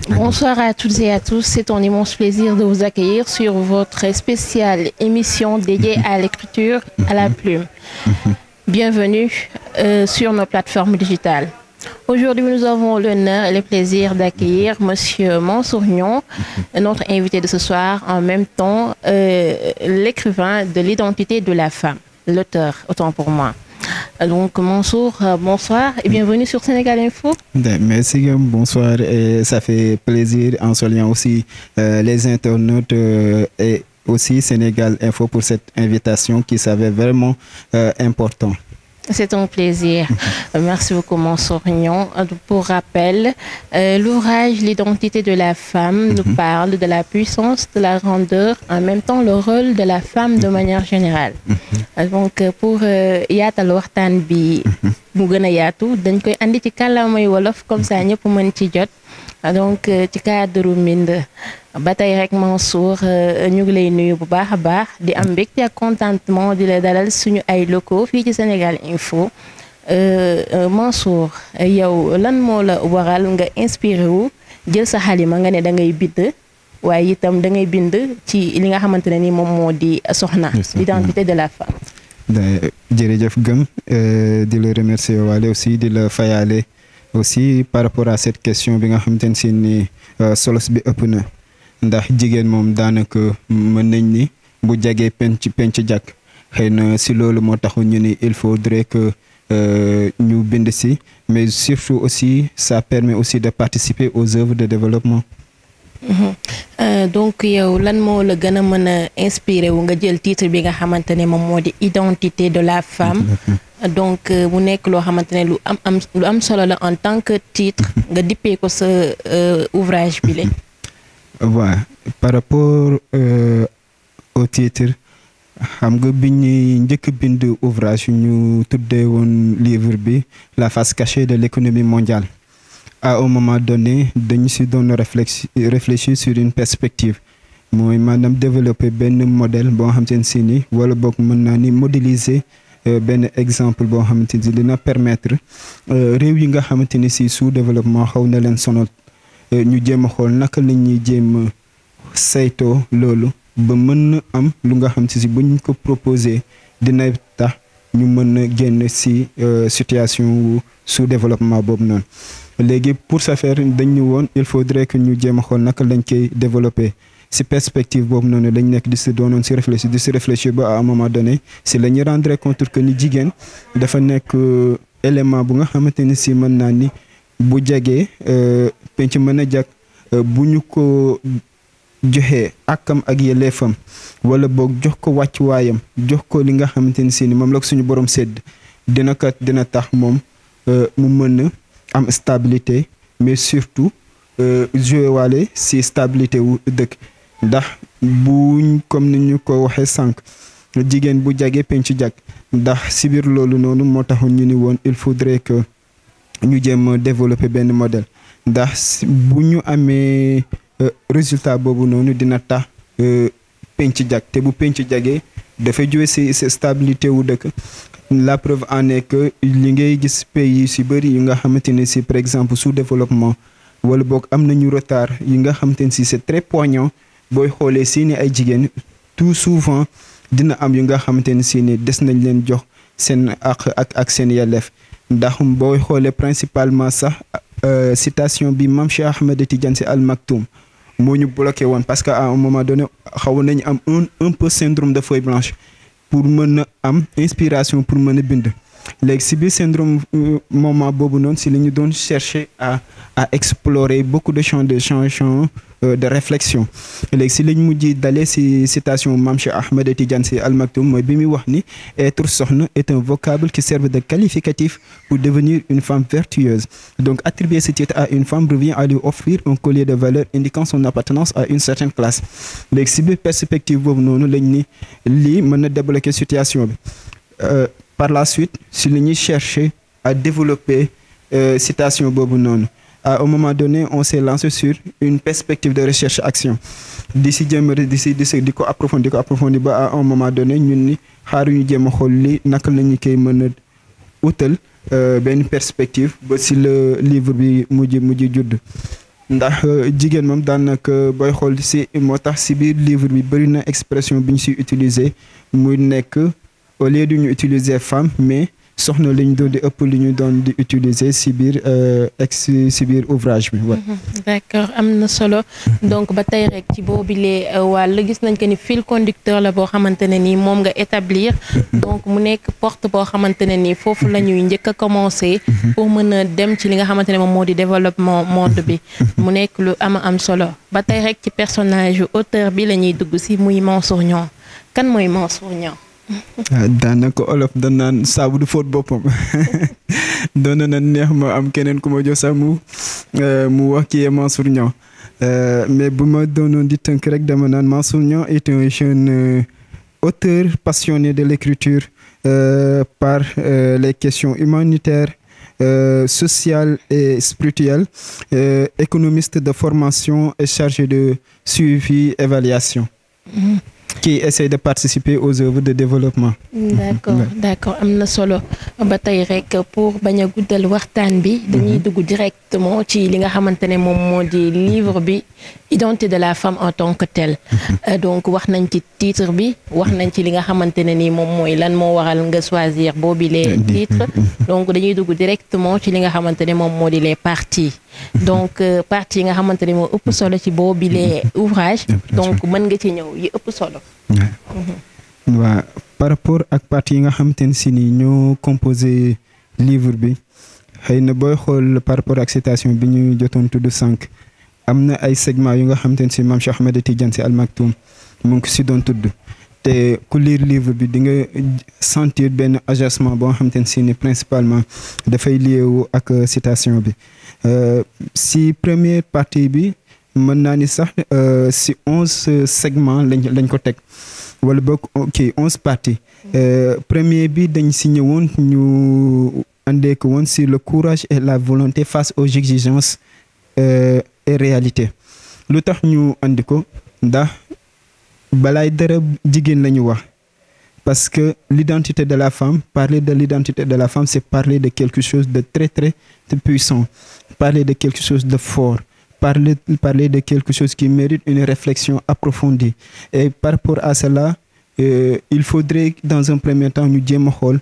Bonsoir à toutes et à tous, c'est un immense plaisir de vous accueillir sur votre spéciale émission dédiée à l'écriture à la plume. Bienvenue sur nos plateformes digitales. Aujourd'hui, nous avons l'honneur et le plaisir d'accueillir Monsieur Mansour Niang, notre invité de ce soir, en même temps l'écrivain de l'identité de la femme, l'auteur, autant pour moi. Donc Mansour, bonsoir et bienvenue sur Sénégal Info. Merci, bonsoir et ça fait plaisir en saluant aussi les internautes et aussi Sénégal Info pour cette invitation qui s'avère vraiment important. C'est un plaisir. Merci beaucoup, Mansour Niang. Pour rappel, l'ouvrage L'identité de la femme nous parle de la puissance, de la grandeur, en même temps le rôle de la femme de manière générale. Donc, pour yaatal waxtaan bi mu gën a yaatu dañ koy andi ci kàllaamay wolof comme ça ñëpp mën ci jot. Donc ci cadre mbind ba tey rek Mansour ñu ngi lay nuyu bu baax a baax di am mbégte ak contentement di la dalal suñu ay locaux fii ci Sénégal Info. Mansour yow lan moo la waral nga inspiré wu jël sa xalima nga ne da ngay bind waaye itam da ngay bind ci li nga xamante ne ni moom moo di Soxna, l'identité de la femme. jërëjëf Gëm di la remercier waale aussi di la fayaale aussi par rapport à cette question bi nga xamante ne si ni solos bi ëpp na ndax jigéen moom daanaka mën nañ ni bu jagee penc jàkk xëy na si loolu moo taxu ñu ni il faudrait que ñu bind si mais surtout aussi ça permet aussi de participer aux œuvres de développement. Donc yow lan moo la gën a mën a inspiré wu nga jël titre bi nga xamante ne moom moo di identité de la femme. Donc mu nekk loo xamante ne lu am solo la en tant que titre nga dippee ko sa ouvrage bi la. Voilà, par rapport au titre xam nga bi ñuy njëkk bind ouvrage ñu tuddee woon livre bi La face cachée de l'économie mondiale. À un moment donné dañu si doon réfléchir sur une perspective mooy maanaam développer benn modèle boo xamante ne si ni wala boog mën naa ni modéliser benn exemple boo xamante ni dina permettre réew yi nga xamante ni si sous développement xaw na leen sonal ñu jéem a xool naka la ñuy jéem a saytoo loolu ba mën na am lu nga xamante si buñ ko proposer dina tax ñu mën a génn si situation wu sous développement boobu noonu. léegi pour ce faire dañu woon il faudrait que ñu jéem a xool naka lañ koy développer si perspective boobu noonu lañ nekk di si doonoon si réfléchir ba à un moment donné si la ñu rendre compte que ni jigéen dafa nekk élément bu nga xamante ni si mën naa ni bu jegee penc mën a jag bu ñu ko joxee akam ak yelleefam wala boog jox ko wàccuwaayam jox ko li nga xamante ni si ni moom la ko suñu borom sédd dina tax moom mu mën a am stabilité mais surtout jouer waale si stabilité wu dëkk ndax buñ comme ni ñu ko waxee sànq jigéen bu jagee penc jag ndax si biir loolu noonu moo taxoon ñu ni woon il faudrait que ñu jéem a développer benn modèle ndax bu ñu amee résultat boobu noonu dina tax penc jag te bu penc jagee dafay jouer si stabilité wu dëkk. La preuve en est que li ngay gis pays si bëri yi nga xamante ne si par exemple sous développement wala boog am nañu retard yi nga xamante ne si c'est très poignant booy xoolee si ni ay jigéen tout souvent dina am yu nga xamante ne si ni des nañ leen jox seen ak seen yelleef ndax booy xoolee principalement sax citation bi Mame Cheikh Ahmed Tidiane Sy Al Maktoum moo ñu bloqué woon parce que à un moment donné xaw nañu am un peu syndrome de feuille blanche pour mën a am inspiration pour mën a bind léegi si biir syndrome moment boobu noonu si la ñu doon chercher à explorer beaucoup de champs de réflexion léegi si lañ mujj dalee si citation Mame Cheikh Ahmed Tidiane Sy Al Maktoum mooy bi muy wax ni être soxna est un vocable qui sert de qualificatif pour devenir une femme vertueuse. Donc attribuer ce titre à une femme revient à lui offrir un collier de valeur indiquant son appartenance à une certaine classe. léegi si biir perspective boobu noonu lañ ni lii mën na débloquer situation bi. Par la suite si la ñuy chercher à développer citation boobu noonu à un moment donné on s'est lancé sur une perspective de recherche-action di ko approfondir ba à un moment donné ñun ni xaaruñu jéem a xool li naka la ñu koy mën a utal benn perspective ba si le livre bi mujj judd ndax jigéen moom daanaka booy xool si moo tax si biir livre bi bëri na expression bi ñu si utiliser muy nekk au lieu de ñu utiliser femme mais soxna lañ doon di ëpp li ñu doon di utiliser si biir si biir ouvrage bi. D'accord, am na solo. Donc ba tey rek ci boobilee wàll gis nañ que ni fil conducteur la boo xamante ne nii moom nga établir. Donc mu nekk porte boo xamante ne nii foofu la ñuy njëkk a commencer. pour mën a dem ci li nga xamante ne moom moo di développement monde bi. mu nekk lu am solo ba tey rek ci personnage auteur bi la ñuy dugg si muy Mansour Niang. Kan mooy Mansour Niang? daanaka olof da naan saabu du fóot boppam doon na neex ma am keneen ku ma jox sax mu wax kii Mansour Niang mais bu ma doonoon di tënk rek dama naan Mansour Niang est un jeune auteur passionné de l'écriture par les questions humanitaires, sociales et spirituelles, économiste de formation et chargé de suivi évaluation. Qui essaie de participer aux œuvres de développement. D'accord am na solo ba tey rek pour bañ a guddal waxtaan bi dañuy dugg directement ci li nga xamante ne moom moo di livre bi identité de la femme en tant que telle. Donc wax nañ ci titre bi wax nañ ci li nga xamante ne nii moom mooy lan moo waral nga choisir boobilee titre. Donc dañuy dugg directement ci li nga xamante ne moom moo di les parties. Donc partie yi nga xamante ne moo ëpp solo ci boobilee ouvrage. Donc mën nga ci ñëw yi ëpp solo. waaw par rapport ak partie yi nga xamante ne si ni ñoo composé livre bi xëy na booy xool par rapport ak citation bi ñu jotoon tudd sànq am na ay segments yu nga xamante ne si Mame Cheikh Ahmed Tidiane Sy Al Maktoum mu ngi si doon tudd te ku lire livre bi di nga sentir benn agacement boo nga xamante ne si ni principalement dafay lié wu ak citation bi si première partie bi mën naa ni sax si 11 segments lañ ko teg wala boog ok 11 parties premier bi dañ si ñëwoon ñu andee ko woon sur le courage et la volonté face aux exigences et réalités lu tax ñu andi ko ndax balaay dara jigéen la ñu wax parce que l'identité de la femme, parler de l'identité de la femme, c'est parler de quelque chose de très puissant, parler de quelque chose de fort, parler de quelque chose qui mérite une réflexion approfondie. Et par rapport à cela, il faudrait dans un premier temps ñu jéem a xool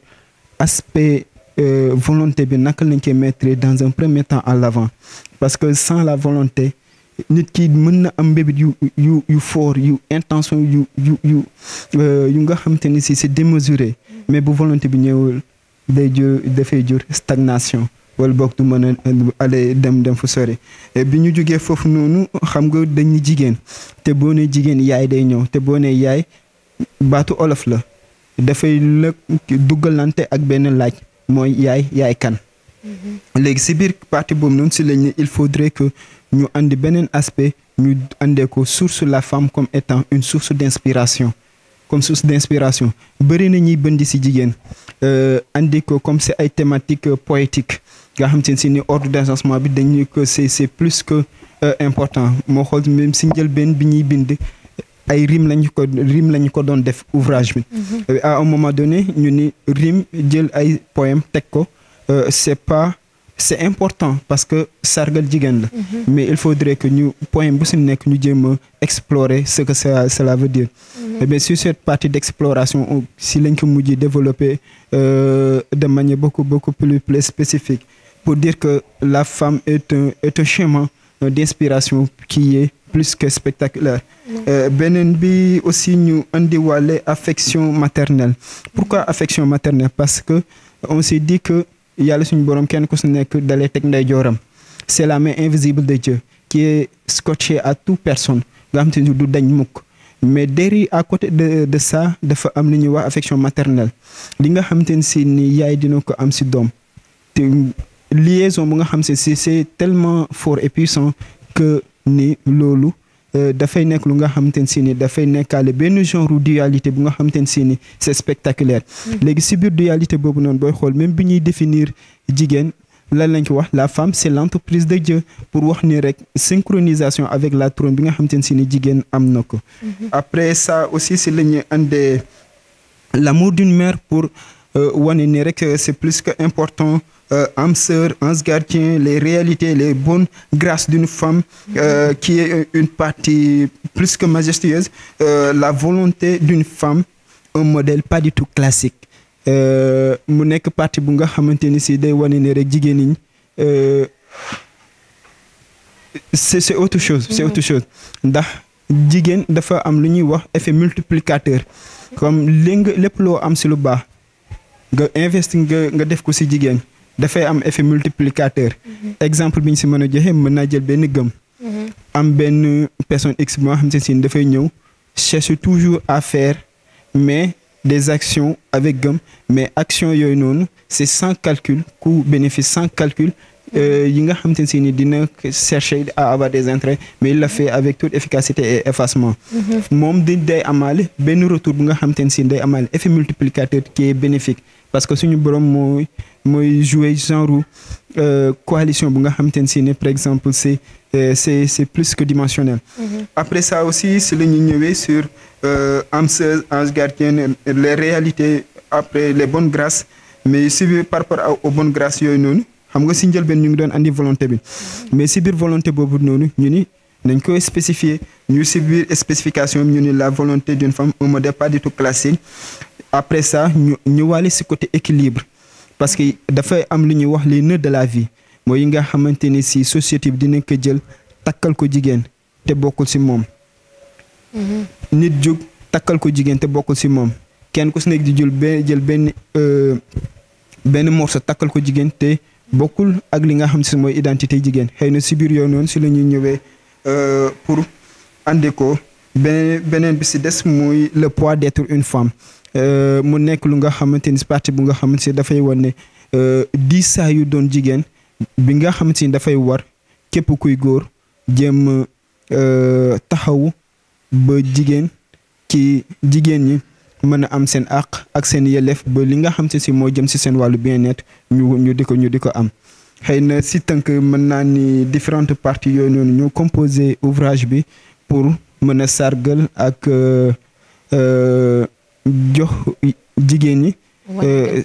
aspect volonté bi naka lañ koy mettre dans un premier temps à l'avant, parce que sans la volonté nit ki mën na am mbébét yu fort yu intention yu nga xamante ni si c'est démesuré, mais bu volonté bi ñëwul dafay jur stagnation wala boog du mën a aller dem fu sori. bi ñu jógee foofu noonu xam nga dañuy jigéen te boo nee jigéen yaay day ñëw te boo nee yaay baatu olof la dafay la duggalante ak benn laaj mooy yaay kan. léegi si biir partie boobu noonu si lañ ne il faudrait que ñu andi beneen aspect ñu andee ko source la femme comme étant une source d'inspiration. Comme source d'inspiration bëri na ñuy bëndi si jigéen andi ko comme c'est ay thématiques poétiques nga xam te ne si ni ordre d'agencement bi dañu ko c'est plus que important moo xool même si njëlbeen bi ñuy bind ay rime lañu ko doon def ouvrage bi. à un moment donné ñu ni rime jël ay poème teg ko c'est important parce que sargal jigéen la. mais il faudrait que ñu poème bu si nekk ñu jéem a explorer ce que cela veut dire. et bien sur cette partie d'exploration si lañ ko mujj développer de manière beaucoup plus spécifique pour dire que la femme est un chemin d'inspiration qui est plus que spectaculaire. beneen bi aussi ñu andiwaale affection maternelle. Pourquoi affection maternelle? Parce que on s'est dit que yàlla suñu borom kenn ku si nekk dalee teg ndeyjooram. C'est la main invisible de Dieu qui est scotchée à toute personne nga xam te ni du dañ mukk. mais derrière à côté de ça dafa am lu ñuy wax affection maternelle li nga xam te ne si ni yaay dina ko am si doom te liaison bu nga xam si c'est tellement fort et puissant que ni loolu dafay nekk lu nga xamante ne si ni dafay nekkaale benn genre dualité bu nga xamante ne si ni c'est spectaculaire. léegi si biir dualité boobu noonu booy xool même bi ñuy définir jigéen lan lañ ko wax la femme c'est l'entreprise de Dieu pour wax ni rek synchronisation avec la trône bi nga xamante ne si ni jigéen am na ko. après ça aussi c'est la ñuy andee l'amour d'une mère pour wane ni rek c'est plus que important âme sœur, ange gardien, les réalités, les bonnes grâces d'une femme qui est une partie plus que majestueuse, la volonté d'une femme, un modèle pas du tout classique. Mu nekk partie bu nga xamante ni si day wane ne rek jigéen ñi c'est autre chose. C'est autre chose ndax jigéen dafa am lu ñuy wax effet multiplicateur comme lépp loo am si lu baax nga investi nga def ko si jigéen dafay am effet multiplicateur. Exemple bi ñu si mën a joxe mën naa jël benn gëm. am benn personne X moo xam si dafay ñëw cherche toujours à faire mais des actions avec gëm mais action yooyu noonu c'est sans calcul coût bénéfice sans calcul. yi nga xamante ne si ni dina chercher à avoir des intérêts mais il l'a fait avec toute efficacité et effacement. moom day amaale benn retour bu nga xamante ne si day amaale effet multiplicateur qui est bénéfique parce que suñu borom mooy jouer genre coalition bu nga xamante ne si ne par exemple c'est plus que dimensionnel. Après ça aussi si la ñuy ñëwee sur âme sœur, ange gardien, les réalités après les bonnes grâces mais si par rapport aux bonnes grâces yooyu noonu. xam nga si njëlbeen ñu ngi doon andi volonté bi mais si biir volonté boobu noonu ñu ni nañ koy spécifier ñu si biir spécification ñu ni la volonté d'une femme un modèle pas du tout classique. Après ça ñu ñëwaale si côté équilibre parce que dafay am lu ñuy wax les nœuds de la vie mooy yi nga xamante ni si société bi dinañ ko jël takkal ko jigéen te bokkul si moom. nit jóg takkal ko jigéen te bokkul si moom kenn ku si nekk di jël benn morceau takkal ko jigéen te. bokkul ak li nga xam si mooy identité jigéen xëy na si biir yoon noonu si la ñuy ñëwee pour andi ko beneen bi si des muy le poids d'être une femme mu nekk lu nga xamante ni si partie bu nga xamante si dafay wan ne diisaa yu doon jigéen bi nga xamante ni dafay war képp kuy góor jéem taxawu ba jigéen ñi mën a am seen àq ak seen yelleef ba li nga xam si moo jëm si seen wàllu bien-être ñu di ko am xëy na si tënk mën naa ni différentes parties yooyu noonu ñoo composé ouvrage bi pour mën a sargal ak jox jigéen ñi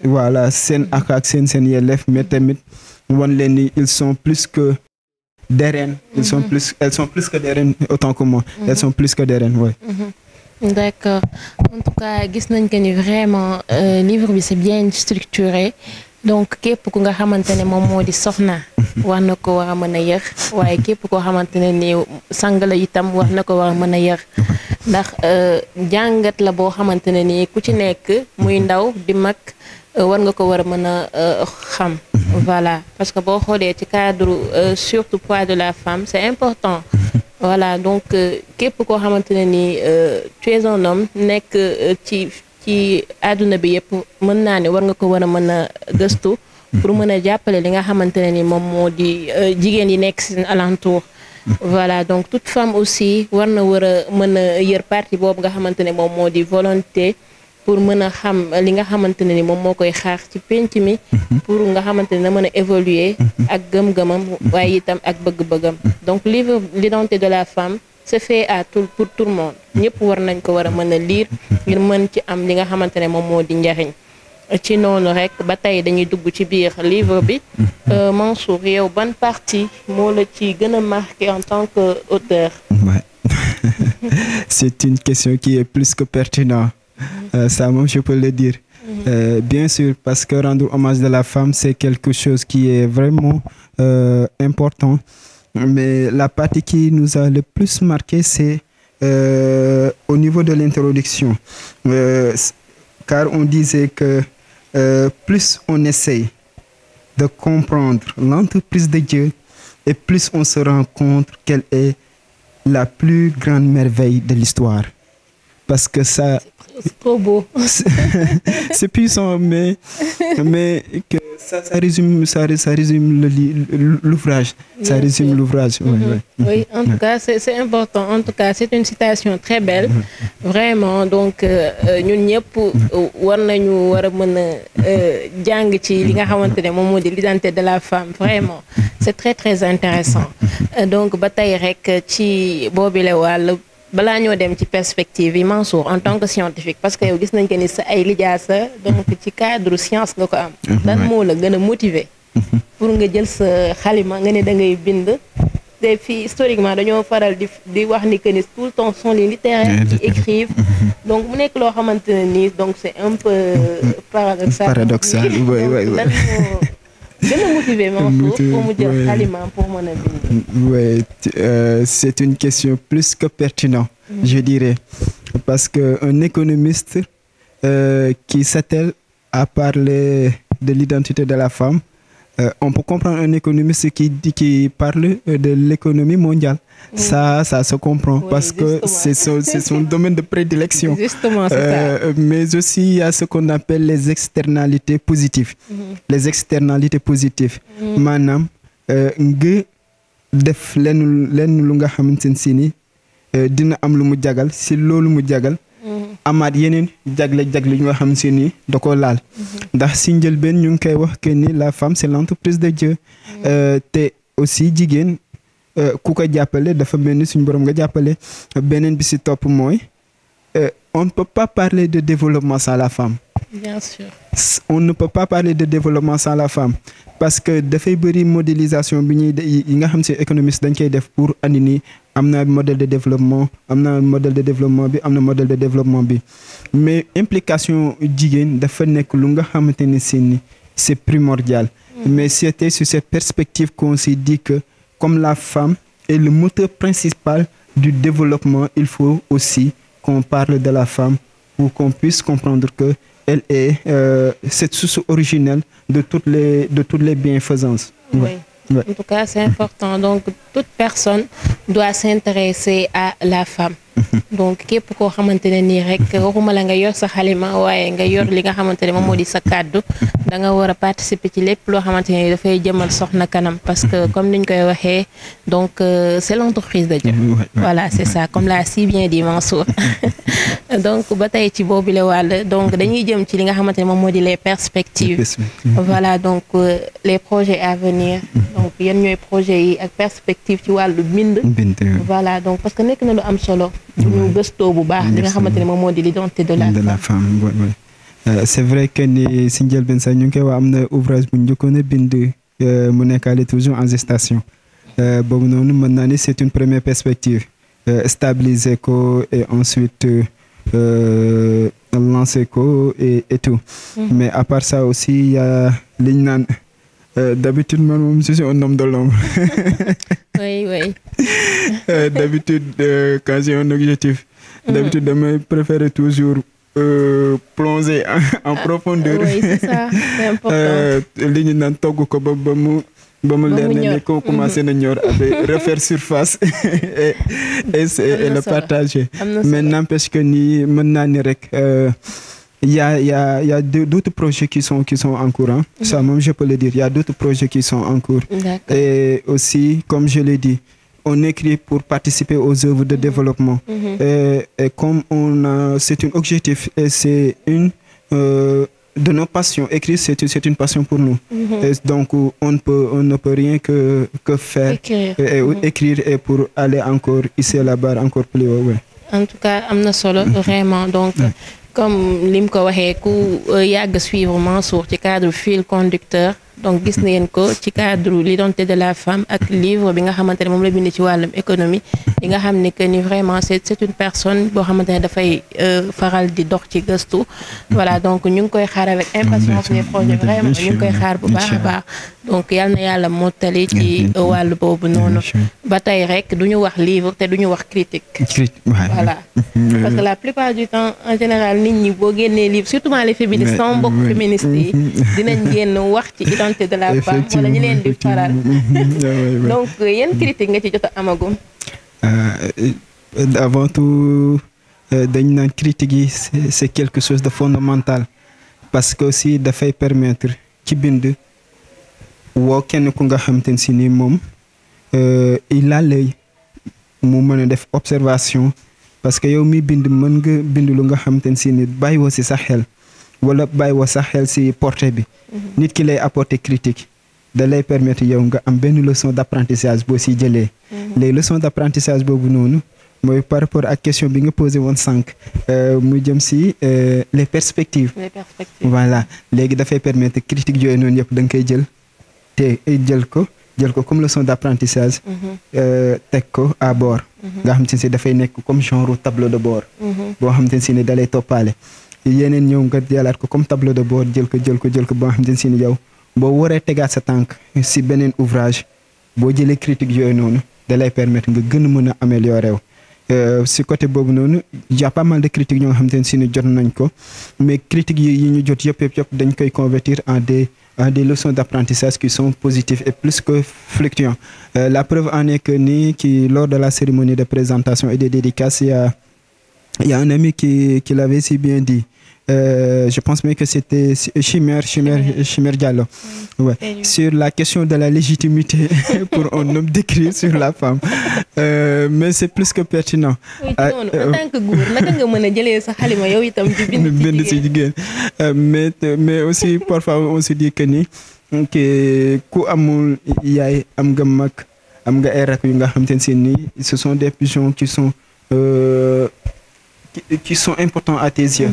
voilà seen àq ak seen yelleef mais tamit wan leen ni ils sont plus que des reines elles sont plus que des reines autant que moi elles sont plus que des reines ouais. D'accord. En tout cas gis nañ que ni vraiment livre bi c'est bien structuré donc képp ku nga xamante ne moom moo di soxna war na ko war a mën a yër waaye képp koo xamante ne ni sang la itam war na ko war a mën a yër ndax jàngat la boo xamante ne ni ku ci nekk muy ndaw di mag war nga ko war a mën a xam. Voilà parce que boo xoolee ci cadre surtout poids de la femme c'est important. Voilà donc képp koo xamante ne ni tu es un homme nekk ci àdduna bi yëpp mën naa ne war nga ko war a mën a gëstu pour mën a jàppale li nga xamante ne ni moom moo di jigéen yi nekk seen alentour. Voilà donc toute femme aussi war na war a mën a yër partie boobu nga xamante ne moom moo di volonté pour mën a xam li nga xamante ne ni moom moo koy xaar ci penc mi pour nga xamante ne na mën a évoluer ak gëm-gëmam waaye itam ak bëgg-bëggam. Donc livre l'identité de la femme c'est fait pour tout le monde ñëpp war nañ ko war a mën a lire ngir mën ci am li nga xamante ne moom moo di njariñ. ci noonu rek ba tey dañuy dugg ci biir livre bi Mansour yow ban partie moo la ci gën a marqué en tant que auteur. Ouais. C'est une question qui est plus que pertinente. Ça même je peux le dire. Bien sûr parce que rendre hommage de la femme c'est quelque chose qui est vraiment important mais la partie qui nous a le plus marqué c'est au niveau de l'introduction car on disait que plus on essaye de comprendre l'entreprise de Dieu et plus on se rend compte qu'elle est la plus grande merveille de l'histoire parce que ça c'est trop beau. C'est puissant mais que ça résume l'ouvrage. Ça résume l'ouvrage. Oui, en tout cas c'est important. En tout cas c'est une citation très belle. Vraiment donc ñun ñëpp war nañu war a mën a jàng ci li nga xamante ne moom moo di l'identité de la femme vraiment c'est très très intéressant. Donc ba tey rek ci boobile wàll. balaa ñoo dem ci perspective yi Mansour en tant que scientifique parce que yow gis nañ que ni sa ay lijaasa donc ci cadre science nga ko am. lan moo la gën a motiver pour nga jël sa xalima nga ne da ngay bind te fii historiquement dañoo faral di wax ni que ni tout le temps sont les littéraires qui écrivent donc mu nekk loo xamante ne nii donc c'est un peu paradoxal oui. lan moo gën a motiver Mansour pour mu jël xalima pour mën a bind. Oui, c'est une question plus que pertinente, je dirais, parce que un économiste qui s'attelle à parler de l'identité de la femme, on peut comprendre un économiste qui parle de l'économie mondiale. Ça se comprend parce que c'est son domaine de prédilection. Justement, c'est ça. Mais aussi, il y a ce qu'on appelle les externalités positives. Les externalités positives. Maanaam nga def lenn lu nga xamante ne si ni dina am lu mu jagal si loolu mu jagal. amaat yeneen jagle yu nga xam si ni da koo laal. ndax si njëlbeen ñu ngi koy wax que ni la femme c'est l'entreprise de Dieu. te aussi jigéen ku ko jàppale dafa mel ni suñu borom nga jàppale beneen bi si topp mooy on ne peut pas parler de développement sans la femme. Bien sûr. On ne peut pas parler de développement sans la femme parce que dafay bëri modélisation bi ñuy yi nga xam si économiste dañ koy def pour andi ni am na modèle de développement am na modèle de développement bi am na modèle de développement bi mais implication jigéen dafa nekk lu nga xamante ne si ni c'est primordial. Mais c'était sur cette perspective qu'on s'est dit que comme la femme est le moteur principal du développement, il faut aussi qu'on parle de la femme pour qu'on puisse comprendre que elle est cette source originelle de toutes les bienfaisances. Oui. Ouais. En tout cas, c'est important. Donc, toute personne doit s'intéresser à la femme. Donc, képp koo xamante ne nii rek waxuma la nga yor sa xalima waaye nga yor li nga xamante ne moom moo di sa kàddu da nga war a participer ci lépp loo xamante ne dafay jëmal soxna kanam parce que comme niñ koy waxee donc c'est l'entreprise de Dieu. Voilà, c'est ça, comme l'a si bien dit Mansour. Donc, ba tey ci boobu la wàll donc dañuy jëm ci li nga xamante ne moom moo di les perspectives. Voilà, donc les projets à venir. Donc, yan ñooy projets yi ak perspectives ci wàllu bind. Voilà, donc parce que nekk na lu am solo. ñu gëstoo bu baax li nga xamante ne moom moo di l'identité de la femme. C'est vrai que ni si njëlbeen sax ñu ngi koy wax am na ouvrage bu njëkkoon a bind mu nekkaale toujours en gestation boobu noonu mën naa ni c'est une première perspective stabiliser ko et ensuite lancer ko et tout. Mais à part ça aussi il y a li ñu naan d'habitude man moom je suis un homme de l'ombre. Oui. D'habitude quand j'ai un objectif d'habitude damay préférer toujours plonger en profondeur. Oui, c'est ça, c'est important. li ñu naan togg ko ba mu leer ne ko commencé na ñor avec refaire surface et le partager. Mais n'empêche que ni mën naa ni rek il y a d'autres projets qui sont en cours. Ça même je peux le dire, il y a d'autres projets qui sont en cours. Et aussi comme je l'ai dit, on écrit pour participer aux œuvres de développement. Et comme c'est un objectif et c'est une de nos passions. Écrire, c'est une passion pour nous. Et donc, on ne peut rien que faire. Écrire et pour aller encore hisser la barre encore plus haut. Ouais. En tout cas, am na solo vraiment. Donc, comme lim ko waxee ku yàgg suivre Mansour ci cadre fil conducteur. Donc gis ngeen ko ci cadre l'identité de la femme ak livre bi nga xamante ne moom la bind ci wàllum économie yi nga xam ne que ni vraiment c'est une personne boo xamante ne dafay faral di dox ci gëstu. Voilà, donc ñu ngi koy xaar avec impatience les projets vraiment ñu ngi koy xaar bu baax a baax. Donc yal na yàlla mottali ci wàllu boobu noonu. Ba tey rek du ñu wax livre te du ñu wax critique. Voilà, parce que la plupart du temps en général nit ñi boo génnee livre surtout les féministes sama mbokk féministes yi dinañ génn wax ci identité de la femme wala ñu leen di faral. Donc yan critique nga ci jot a amagum. Avant tout dañ naan critique yi c'est quelque chose de fondamental parce que aussi dafay permettre ci bind woo kenn ku nga xamante ne si ni moom il a l'œil mu mën a def observation parce que yow mi bind mën nga bind lu nga xamante ne si ni bàyyiwoo si sa xel wala bàyyiwoo sa xel si portée bi. Nit ki lay apporter critique da lay permettre yow nga am benn leçon d'apprentissage boo si jëlee. Les leçons d'apprentissage boobu noonu mooy par rapport ak question bi nga posé woon sànq mu jëm si les perspectives. Les perspectives. Voilà, léegi dafay permettre critique yooyu noonu yëpp da nga koy jël te jël ko comme leçon d'apprentissage teg ko à bord nga xam te si dafay nekk comme genre tableau de bord boo xam te si ne dalay toppaale yeneen ñëw nga jëlaat ko comme tableau de bord jël ko boo xam te si ne yow boo waree tegaat sa tànk si beneen ouvrage boo jëlee critique yooyu noonu dalay permettre nga gën a mën a améliorer wu si côté boobu noonu y a pas mal de critiques ñoo nga xam te ne si ne jot nañ ko mais critiques yi ñu jot yëpp dañ koy convertir en des leçons d'apprentissage qui sont positives et plus que fluctuantes. La preuve en est que lors de la cérémonie de présentation et de dédicace, il y a un ami qui l'avait si bien dit. Je pense même que c'était Chimère Diallo. Ouais. Sur la question de la légitimité pour un homme d'écrire sur la femme. Mais c'est plus que pertinent. Oui, en tant que gour, naka nga mën a jëlee sa xalima yow itam di bind ci jigéen. Mais aussi parfois on se dit que ku amul yaay am nga mag am nga ay rak yu nga xam te ne nii ce sont des pigeons qui sont importants à tes yeux.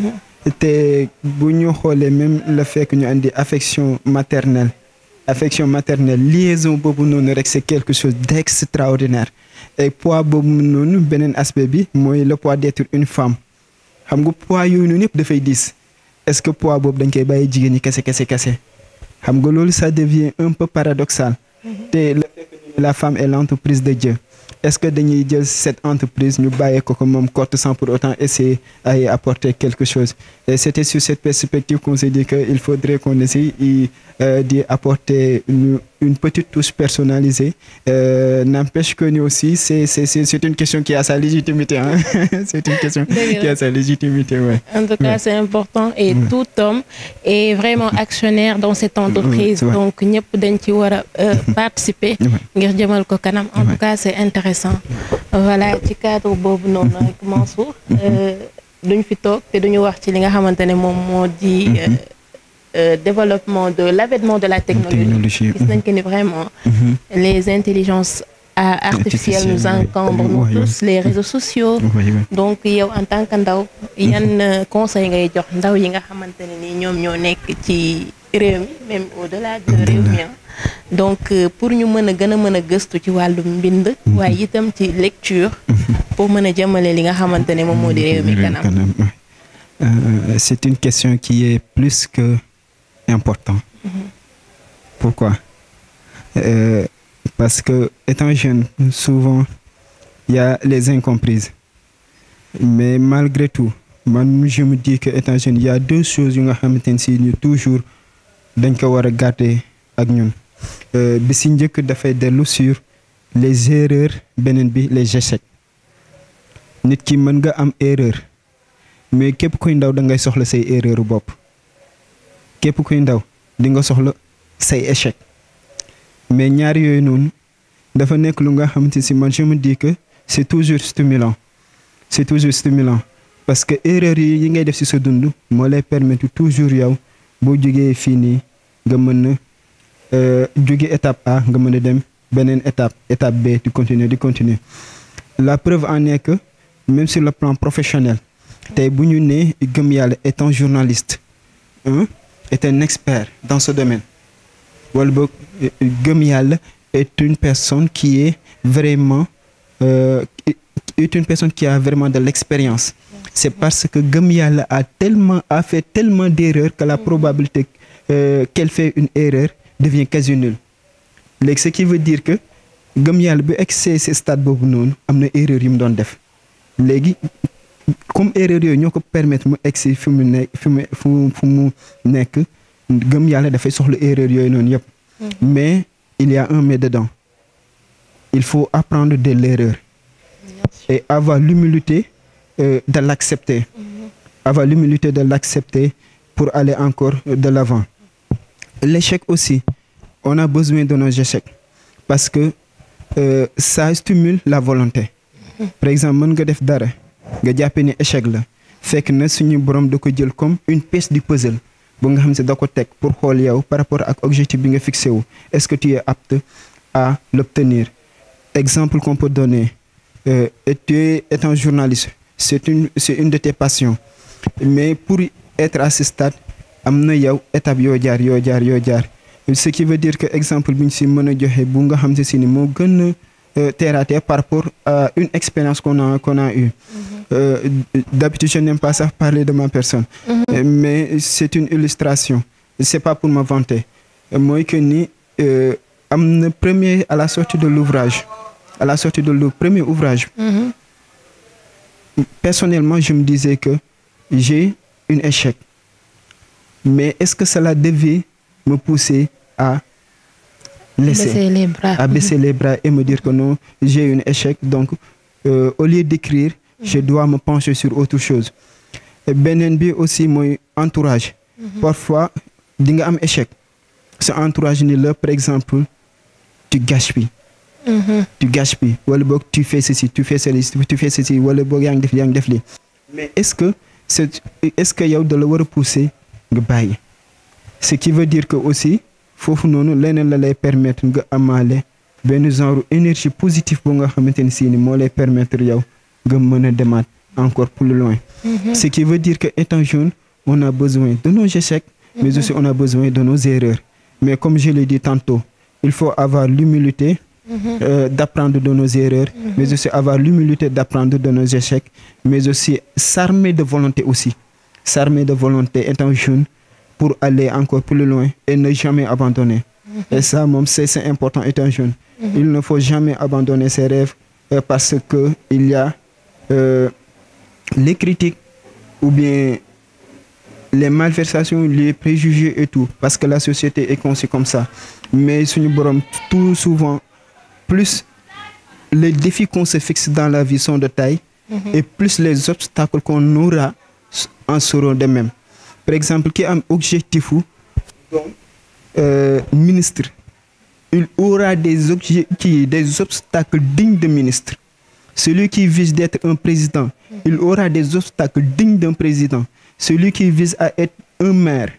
te bu ñu xoolee même le fait que ñu andi affection maternelle liaison boobu noonu rek c'est quelque chose d'extraordinaire et poids boobu noonu beneen aspect bi mooy le poids d'être une femme xam nga poids yooyu noonu yëpp dafay diis est-ce que poids boobu dañ koy bàyyi jigéen ñi kese xam nga loolu ça devient un peu paradoxal te le fait que la femme est l'entreprise de Dieu. Est-ce que dañuy jël cette entreprise ñu bàyyee ko moom cote sans pour autant essayer à y apporter quelque chose et c'était sur cette perspective qu'on s'est dit que il faudrait qu'on essaye d'y apporter une petite touche personnalisée n'empêche que nous aussi c'est une question qui a sa légitimité hein? C'est une question qui a sa légitimité ouais. En tout cas c'est important et tout homme est vraiment actionnaire dans cette entreprise donc ñëpp dañ ci war a participer ngir jëmal ko kanam en tout cas c'est intéressant voilà ci cadre boobu noonu rek Mansour duñ fi toog te duñu wax ci li nga xamante ne moom moo di développement de l'avènement de la technologie gis nañ que ni vraiment les intelligences artificielles nous encombrent tous les réseaux sociaux donc yow en tant que ndaw yan conseil ngay jox ndaw yi nga xamante ne ni ñoom ñoo nekk ci réew mi même au-delà de réew mi donc pour ñu mën a gëstu ci wàllu mbind waaye itam ci lecture pour mën a jëmale li nga xamante ne moom moo di réew mi kanam. C'est une question qui est plus que important. Pourquoi? Parce que étant jeune souvent il y a les incomprises mais malgré tout man je me dis que étant jeune il y a deux choses yu nga xamante ne si ñu toujours dañ ko war a garder ak ñun. Bi si njëkk dafay dellu sur les erreurs beneen bi les échecs nit ki mën nga am erreur mais képp kuy ndaw da ngay soxla say erreur bopp képp kuy ndaw di nga soxla say échec mais ñaar yooyu noonu dafa nekk lu nga xamante si man je me dis que c'est toujours stimulant parce que erreur yi ngay def ci sa dund moo lay permettre toujours yow boo jógee fii nii nga mën na jóge étape A nga mën a dem beneen étape B di continuer la preuve en est que même sur le plan professionnel tey bu ñu nee Gëm Yàlla est un journaliste est un expert dans ce domaine wala boog Gëm Yàlla est une personne qui est vraiment qui a vraiment de l'expérience c'est parce que Gëm Yàlla a fait tellement d'erreurs que la probabilité qu'elle fait une erreur devient quasi nul léegi ce qui veut dire que Gëm Yàlla bu excès ce stade boobu noonu am na erreur yu mu doon def léegi comme erreur yooyu ñoo ko permettre mu excès fu mu nekk Gëm Yàlla dafay soxla erreur yooyu noonu yëpp mais il y a un mais dedans il faut apprendre de l'erreur et avoir l'humilité de l'accepter pour aller encore de l'avant. L'échec aussi, on a besoin de nos échecs parce que ça stimule la volonté. Par exemple, mën nga def dara nga jàppee ni échec la fekk na suñu borom da ko jël comme une pièce du puzzle bu nga xam ne da ko teg pour xool yow par rapport ak objectif bi nga fixé wu est-ce que tu es apte à l'obtenir. Exemple qu'on peut donner tu es étant journaliste c'est une de tes passions mais pour être à ce stade am na yow étape yoo jaar ce qui veut dire que exemple bi ñu si mën a joxe bu nga xam si ni moo gën a terre à terre par rapport à une expérience qu'on a eue. D'habitude je n'aime pas ça parler de ma personne, mais c'est une illustration, c'est pas pour me vanter. Mooy que ni am na premier à la sortie de l'ouvrage, à la sortie de le premier ouvrage, personnellement je me disais que j'ai un échec, mais est-ce que cela devait me pousser à baisser les bras et me dire que non, j'ai un échec, donc au lieu d'écrire, je dois me pencher sur autre chose. Beneen bi aussi mooy entourage. Parfois di nga am échec, sa entourage ni la par exemple tu gaspilles. Tu gaspilles wala boog tu fais ceci, tu fais ceci wala boog yaa ngi def lii. Mais est-ce que yow da la war a pousser nga bàyyi? Ce qui veut dire que aussi foofu noonu leneen la lay permettre nga amaale benn genre énergie positive boo nga xamante ni si ni moo lay permettre yow nga mën a demaat encore plus loin. Ce qui veut dire que étant jeune, on a besoin de nos échecs, mais aussi on a besoin de nos erreurs. Mais comme je l'ai dit tantôt, il faut avoir l'humilité d'apprendre de nos erreurs, mais aussi avoir l'humilité d'apprendre de nos échecs, mais aussi s'armer de volonté aussi. S'armer de volonté étant jeune pour aller encore plus loin et ne jamais abandonner. Et ça, c'est important étant jeune. Il ne faut jamais abandonner ses rêves parce que il y a les critiques ou bien les malversations, les préjugés et tout, parce que la société est conçue comme ça. Mais suñu borom, tout souvent, plus les défis qu'on se fixe dans la vie sont de taille, et plus les obstacles qu'on aura en seront de même. Par exemple, qui a un objectif ministre, il aura des obstacles dignes de ministre. Celui qui vise d'être un président, il aura des obstacles dignes d'un président. Celui qui vise à être un maire,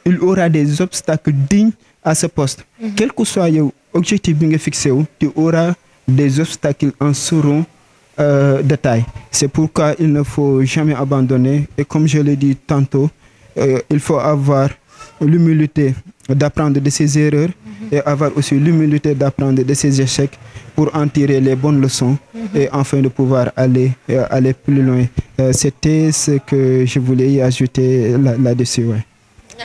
il aura des obstacles dignes à ce poste. Quel que soit l'objectif que tu fixé, tu auras des obstacles en seront de taille. C'est pourquoi il ne faut jamais abandonner. Et comme je l'ai dit tantôt, il faut avoir l'humilité d'apprendre de ses erreurs et avoir aussi l'humilité d'apprendre de ses échecs pour en tirer les bonnes leçons et enfin de pouvoir aller plus loin. C'était ce que je voulais y ajouter là-dessus. Ouais.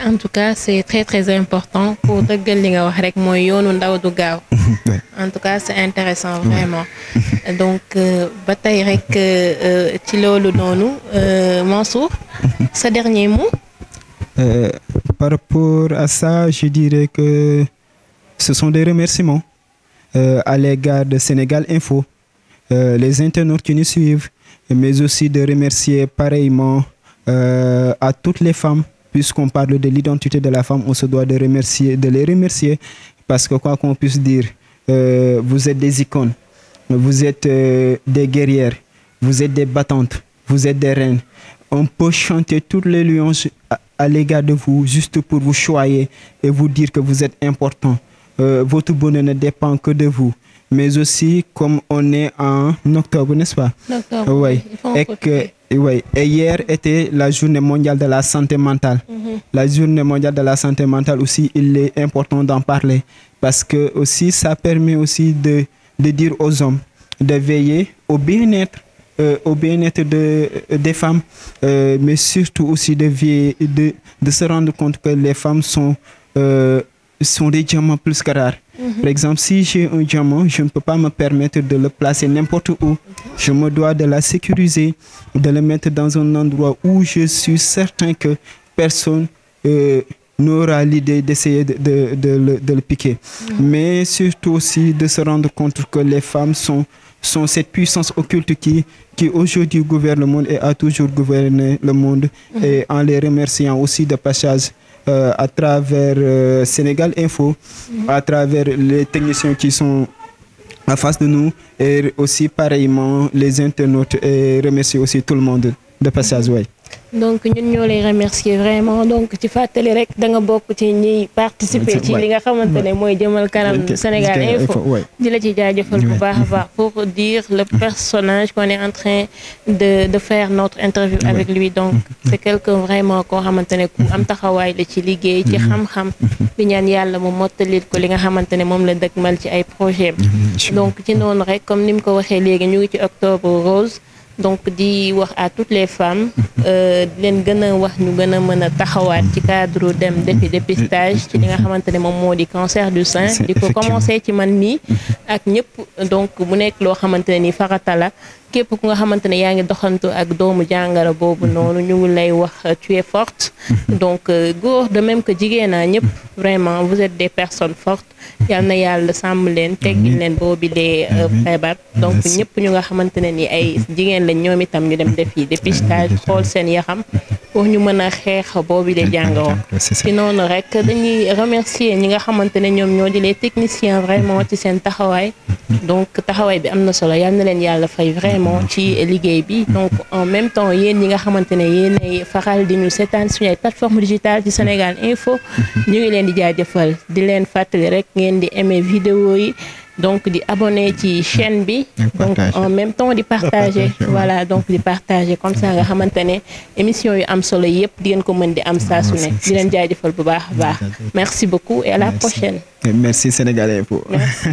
En tout cas, c'est très très important pour dëggal li nga wax rek mooy yoonu ndaw du gaaw. En tout cas, c'est intéressant vraiment. Donc ba tey rek ci loolu noonu Mansour, sa dernier mot? Par rapport à ça, je dirais que ce sont des remerciements à l'égard de Sénégal Info, les internautes qui nous suivent, mais aussi de remercier pareillement à toutes les femmes. Puisqu'on parle de l'identité de la femme, on se doit de les remercier parce que quoi qu'on puisse dire, vous êtes des icônes, vous êtes des guerrières, vous êtes des battantes, vous êtes des reines. On peut chanter toutes les louanges à l'égard de vous juste pour vous choyer et vous dire que vous êtes important. Votre bonheur ne dépend que de vous. Mais aussi, comme on est en octobre, n'est-ce pas? Oui. Et hier était la journée mondiale de la santé mentale. La journée mondiale de la santé mentale aussi, il est important d'en parler parce que aussi ça permet aussi de dire aux hommes de veiller au bien-être des femmes, mais surtout aussi de se rendre compte que les femmes sont des diamants plus que rares. Par exemple, si j'ai un diamant, je ne peux pas me permettre de le placer n'importe où. Je me dois de la sécuriser, de le mettre dans un endroit où je suis certain que personne n'aura l'idée d'essayer de le piquer. Mais surtout aussi de se rendre compte que les femmes sont cette puissance occulte qui aujourd'hui gouverne le monde et a toujours gouverné le monde. Et en les remerciant aussi de passage à travers Sénégal Info, à travers les techniciens qui sont en face de nous et aussi pareillement les internautes et remercier aussi tout le monde de passage. Ouais. donc ñun ñoo lay remercier vraiment donc ci fàttali rek da nga bokk ci ñi participer ci li nga xamante ne mooy jëmal kanam Sénégal Info di la ci jaajëfal bu baax a baax pour dire le personnage qu'on est en train de faire notre interview avec lui donc c'est quelqu'un vraiment koo xamante ne ku am taxawaay la ci liggéey ci xam-xam bi ñaan yàlla mu mottalil ko li nga xamante ne moom la dëgmal ci ay projet donc ci noonu rek comme ni mu ko waxee léegi ñu ngi ci octobre rose donc di wax à toutes les femmes di leen gën a wax ñu gën a mën a taxawaat ci cadre dem defi dépistage ci li nga xamante ne moom moo di cancer du sein di ko commencé ci man mii ak ñëpp donc mu nekk loo xamante ne ni farata la képp ku nga xamante ne yaa ngi doxantu ak doomu jàngoro boobu noonu ñu ngi lay wax tu es forte donc góor de même que jigéen naa ñëpp vraiment vous êtes des personnes fortes yal na yàlla sàmm leen teggil leen boobi lee feebar donc ñëpp ñu nga xamante ne ni ay jigéen lañ ñoom itam ñu dem defi dépistage xool seen yaxam pour ñu mën a xeex boobi lee jàngoro ci noonu rek dañuy remercier ñi nga xamante ne ñoom ñoo di les techniciens vraiment ci seen taxawaay donc taxawaay bi am na solo yal na leen yàlla fay vraiment ci liggéey bi donc en même temps yéen ñi nga xamante ne yéenay faral di ñu seetaan suñu ay plateforme digitale ci Sénégal Info ñu ngi leen di jaajëfal di leen fàttali rek ngeen di aimer vidéo yi donc di abonné ci chaîne bi donc en même temps di partager voilà donc di partager comme ça nga xamante ne émission yu am solo yëpp di ngeen ko mën di am saa su ne di leen jaajëfal bu baax a baax merci beaucoup et à la prochaine merci Sénégal Info. Merci.